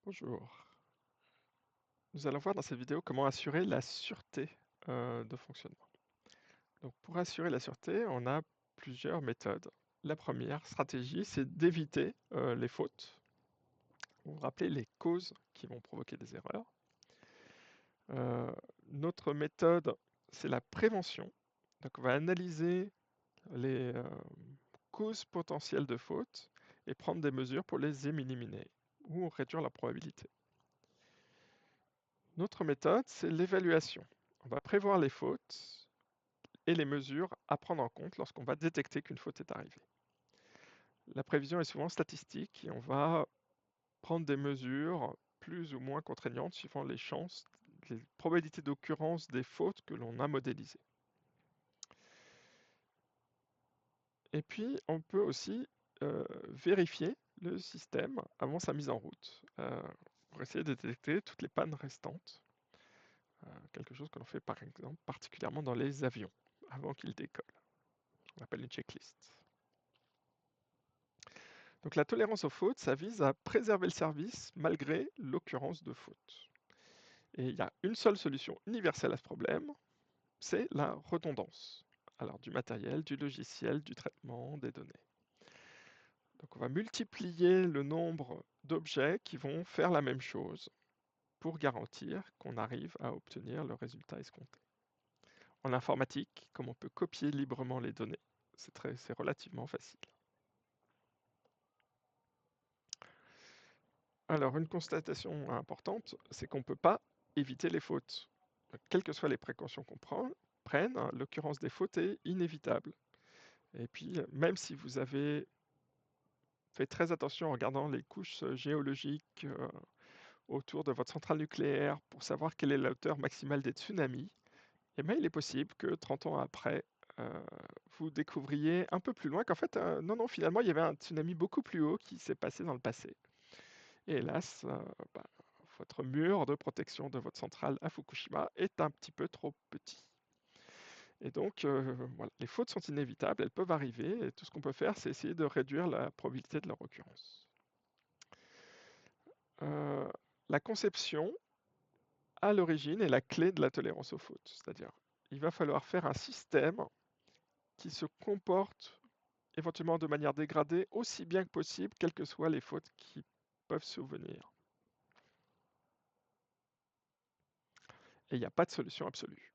Bonjour. Nous allons voir dans cette vidéo comment assurer la sûreté de fonctionnement. Donc pour assurer la sûreté, on a plusieurs méthodes. La première stratégie, c'est d'éviter les fautes, ou rappeler les causes qui vont provoquer des erreurs. Euh, Notre méthode, c'est la prévention. Donc on va analyser les causes potentielles de fautes et prendre des mesures pour les éliminer ou réduire la probabilité. Notre méthode, c'est l'évaluation. On va prévoir les fautes et les mesures à prendre en compte lorsqu'on va détecter qu'une faute est arrivée. La prévision est souvent statistique et on va prendre des mesures plus ou moins contraignantes suivant les chances, les probabilités d'occurrence des fautes que l'on a modélisées. Et puis, on peut aussi vérifier le système avant sa mise en route pour essayer de détecter toutes les pannes restantes. Quelque chose que l'on fait par exemple particulièrement dans les avions avant qu'ils décollent. On appelle une checklist. Donc la tolérance aux fautes, ça vise à préserver le service malgré l'occurrence de fautes. Et il y a une seule solution universelle à ce problème, c'est la redondance. Alors du matériel, du logiciel, du traitement, des données. Donc on va multiplier le nombre d'objets qui vont faire la même chose pour garantir qu'on arrive à obtenir le résultat escompté. En informatique, comme on peut copier librement les données, c'est relativement facile. Alors, une constatation importante, c'est qu'on ne peut pas éviter les fautes. Quelles que soient les précautions qu'on prenne, l'occurrence des fautes est inévitable. Et puis, même si vous avez fait très attention en regardant les couches géologiques autour de votre centrale nucléaire pour savoir quelle est la hauteur maximale des tsunamis, eh bien, il est possible que 30 ans après, euh, vous découvriez un peu plus loin qu'en fait, non, finalement, il y avait un tsunami beaucoup plus haut qui s'est passé dans le passé. Et hélas, bah, votre mur de protection de votre centrale à Fukushima est un petit peu trop petit. Et donc, voilà, les fautes sont inévitables, elles peuvent arriver, et tout ce qu'on peut faire, c'est essayer de réduire la probabilité de leur occurrence. Euh, la conception, à l'origine, est la clé de la tolérance aux fautes. C'est-à-dire, il va falloir faire un système qui se comporte éventuellement de manière dégradée aussi bien que possible, quelles que soient les fautes qui peuvent survenir. Et il n'y a pas de solution absolue.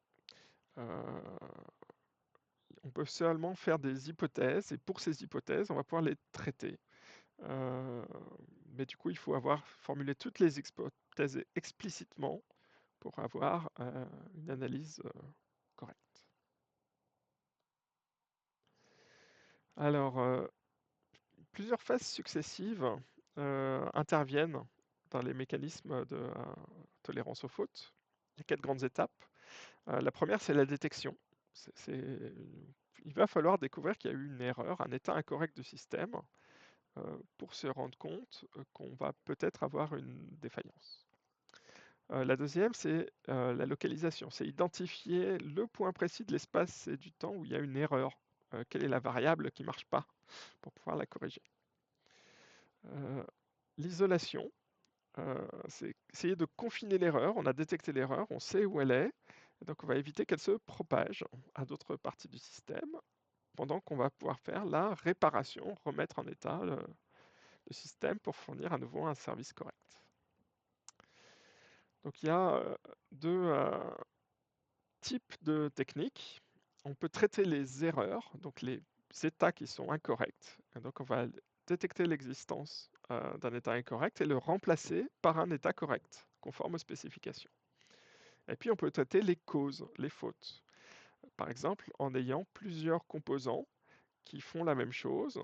Euh, on peut seulement faire des hypothèses, et pour ces hypothèses, on va pouvoir les traiter. Euh, mais du coup, il faut avoir formulé toutes les hypothèses explicitement pour avoir une analyse correcte. Alors, plusieurs phases successives interviennent dans les mécanismes de tolérance aux fautes. Il y a 4 grandes étapes. La première, c'est la détection. Il va falloir découvrir qu'il y a eu une erreur, un état incorrect du système, pour se rendre compte qu'on va peut-être avoir une défaillance. La deuxième, c'est la localisation. C'est identifier le point précis de l'espace et du temps où il y a une erreur. Quelle est la variable qui ne marche pas pour pouvoir la corriger. L'isolation, c'est essayer de confiner l'erreur. On a détecté l'erreur, on sait où elle est, donc on va éviter qu'elle se propage à d'autres parties du système pendant qu'on va pouvoir faire la réparation, remettre en état le système pour fournir à nouveau un service correct. Donc il y a deux types de techniques. On peut traiter les erreurs, donc les états qui sont incorrects. Et donc on va détecter l'existence d'un état incorrect et le remplacer par un état correct, conforme aux spécifications. Et puis on peut traiter les causes, les fautes. Par exemple, en ayant plusieurs composants qui font la même chose,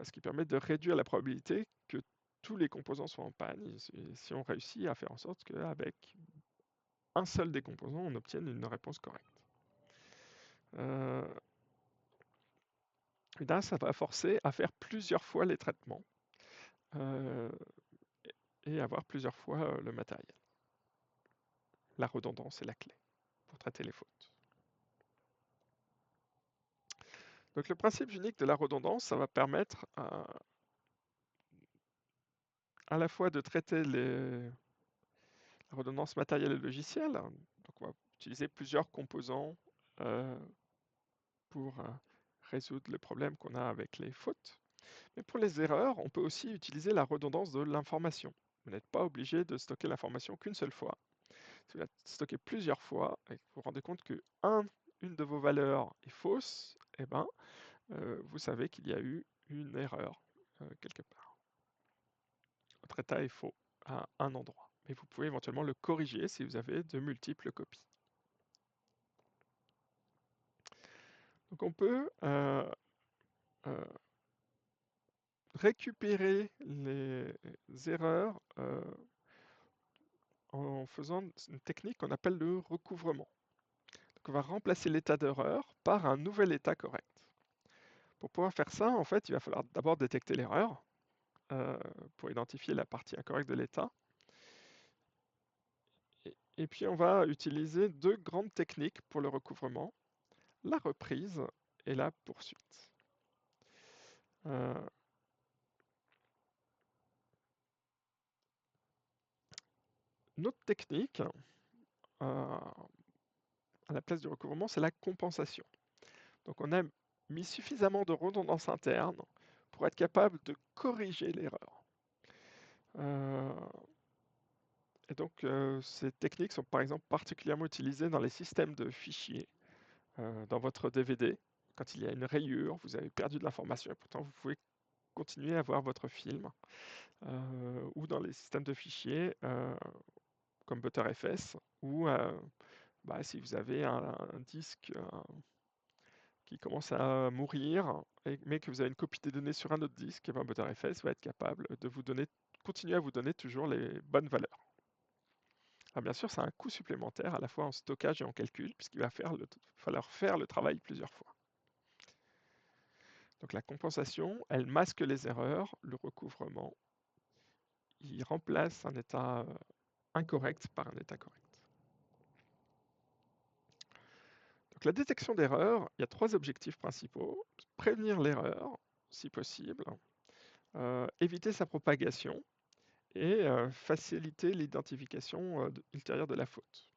ce qui permet de réduire la probabilité que tous les composants soient en panne, si on réussit à faire en sorte qu'avec un seul des composants, on obtienne une réponse correcte. Et là, ça va forcer à faire plusieurs fois les traitements et avoir plusieurs fois le matériel. La redondance est la clé pour traiter les fautes. Donc le principe unique de la redondance, ça va permettre à la fois de traiter la redondance matérielle et logicielle. Donc on va utiliser plusieurs composants euh, pour résoudre le problème qu'on a avec les fautes. Mais pour les erreurs, on peut aussi utiliser la redondance de l'information. Vous n'êtes pas obligé de stocker l'information qu'une seule fois. Si vous la stockez plusieurs fois et que vous vous rendez compte que une de vos valeurs est fausse, eh ben, vous savez qu'il y a eu une erreur quelque part. Votre état est faux à un endroit. Mais vous pouvez éventuellement le corriger si vous avez de multiples copies. Donc on peut récupérer les erreurs en faisant une technique qu'on appelle le recouvrement. Donc on va remplacer l'état d'erreur par un nouvel état correct. Pour pouvoir faire ça, en fait, il va falloir d'abord détecter l'erreur pour identifier la partie incorrecte de l'état. Et puis on va utiliser deux grandes techniques pour le recouvrement, la reprise et la poursuite. Une autre technique, à la place du recouvrement, c'est la compensation. Donc on a mis suffisamment de redondance interne pour être capable de corriger l'erreur. Et donc ces techniques sont par exemple particulièrement utilisées dans les systèmes de fichiers. Dans votre DVD, quand il y a une rayure, vous avez perdu de l'information et pourtant vous pouvez continuer à voir votre film. Ou dans les systèmes de fichiers comme ButterFS, ou si vous avez un disque qui commence à mourir, mais que vous avez une copie des données sur un autre disque, et ButterFS va être capable de continuer à vous donner toujours les bonnes valeurs. Alors bien sûr, ça a un coût supplémentaire à la fois en stockage et en calcul, puisqu'il va falloir faire le travail plusieurs fois. Donc la compensation, elle masque les erreurs, le recouvrement, il remplace un état incorrect par un état correct. Donc la détection d'erreurs, il y a trois objectifs principaux. Prévenir l'erreur, si possible, éviter sa propagation et faciliter l'identification ultérieure de la faute.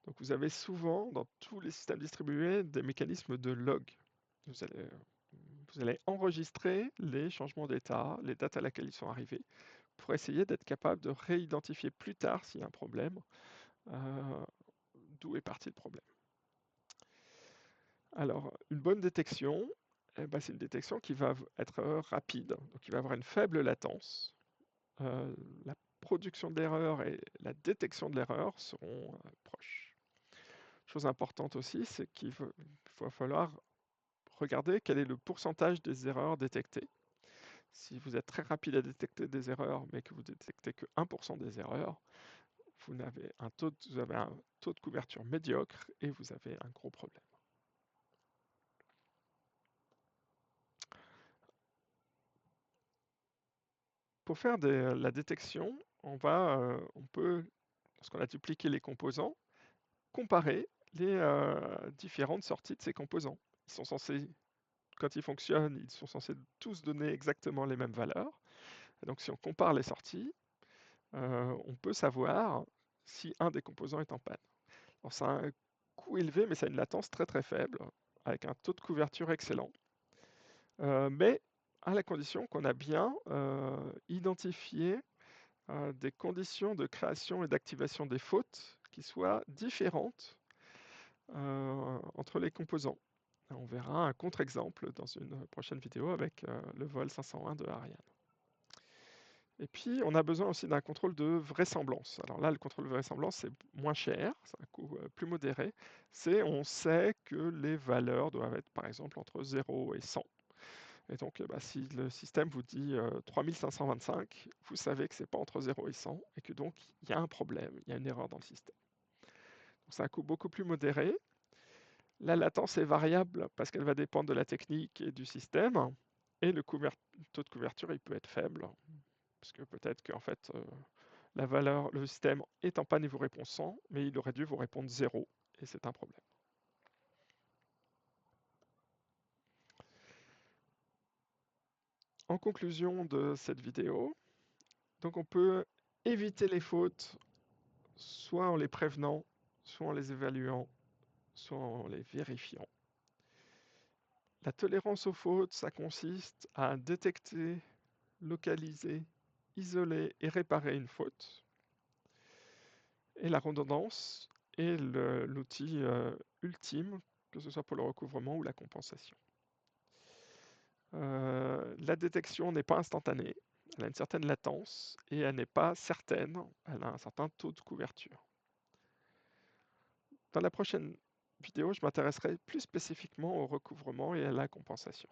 Donc vous avez souvent, dans tous les systèmes distribués, des mécanismes de log. Vous allez enregistrer les changements d'état, les dates à laquelle ils sont arrivés, pour essayer d'être capable de réidentifier plus tard s'il y a un problème, d'où est parti le problème. Alors, une bonne détection, c'est une détection qui va être rapide, donc il va avoir une faible latence. La production de l'erreur et la détection de l'erreur seront proches. Chose importante aussi, c'est qu'il va falloir regarder quel est le pourcentage des erreurs détectées. Si vous êtes très rapide à détecter des erreurs, mais que vous détectez que 1% des erreurs, vous avez un taux de couverture médiocre et vous avez un gros problème. Pour faire la détection, on peut, lorsqu'on a dupliqué les composants, comparer les différentes sorties de ces composants. Ils sont censés, quand ils fonctionnent, ils sont censés tous donner exactement les mêmes valeurs. Et donc si on compare les sorties, on peut savoir si un des composants est en panne. Alors ça a un coût élevé, mais ça a une latence très très faible, avec un taux de couverture excellent. Mais à la condition qu'on a bien identifié des conditions de création et d'activation des fautes qui soient différentes entre les composants. On verra un contre-exemple dans une prochaine vidéo avec le vol 501 de Ariane. Et puis, on a besoin aussi d'un contrôle de vraisemblance. Alors là, le contrôle de vraisemblance, c'est moins cher, c'est un coût plus modéré. On sait que les valeurs doivent être, par exemple, entre 0 et 100. Et donc, si le système vous dit 3525, vous savez que ce n'est pas entre 0 et 100, et que donc, il y a un problème, il y a une erreur dans le système. Donc, c'est un coût beaucoup plus modéré. La latence est variable parce qu'elle va dépendre de la technique et du système, et le taux de couverture, il peut être faible, parce que peut-être qu'en fait, le système est en panne et vous répond 100, mais il aurait dû vous répondre 0, et c'est un problème. En conclusion de cette vidéo, Donc on peut éviter les fautes soit en les prévenant, soit en les évaluant, soit en les vérifiant. La tolérance aux fautes, ça consiste à détecter, localiser, isoler et réparer une faute. Et la redondance est l'outil ultime, que ce soit pour le recouvrement ou la compensation. La détection n'est pas instantanée, elle a une certaine latence et elle n'est pas certaine, elle a un certain taux de couverture. Dans la prochaine vidéo, je m'intéresserai plus spécifiquement au recouvrement et à la compensation.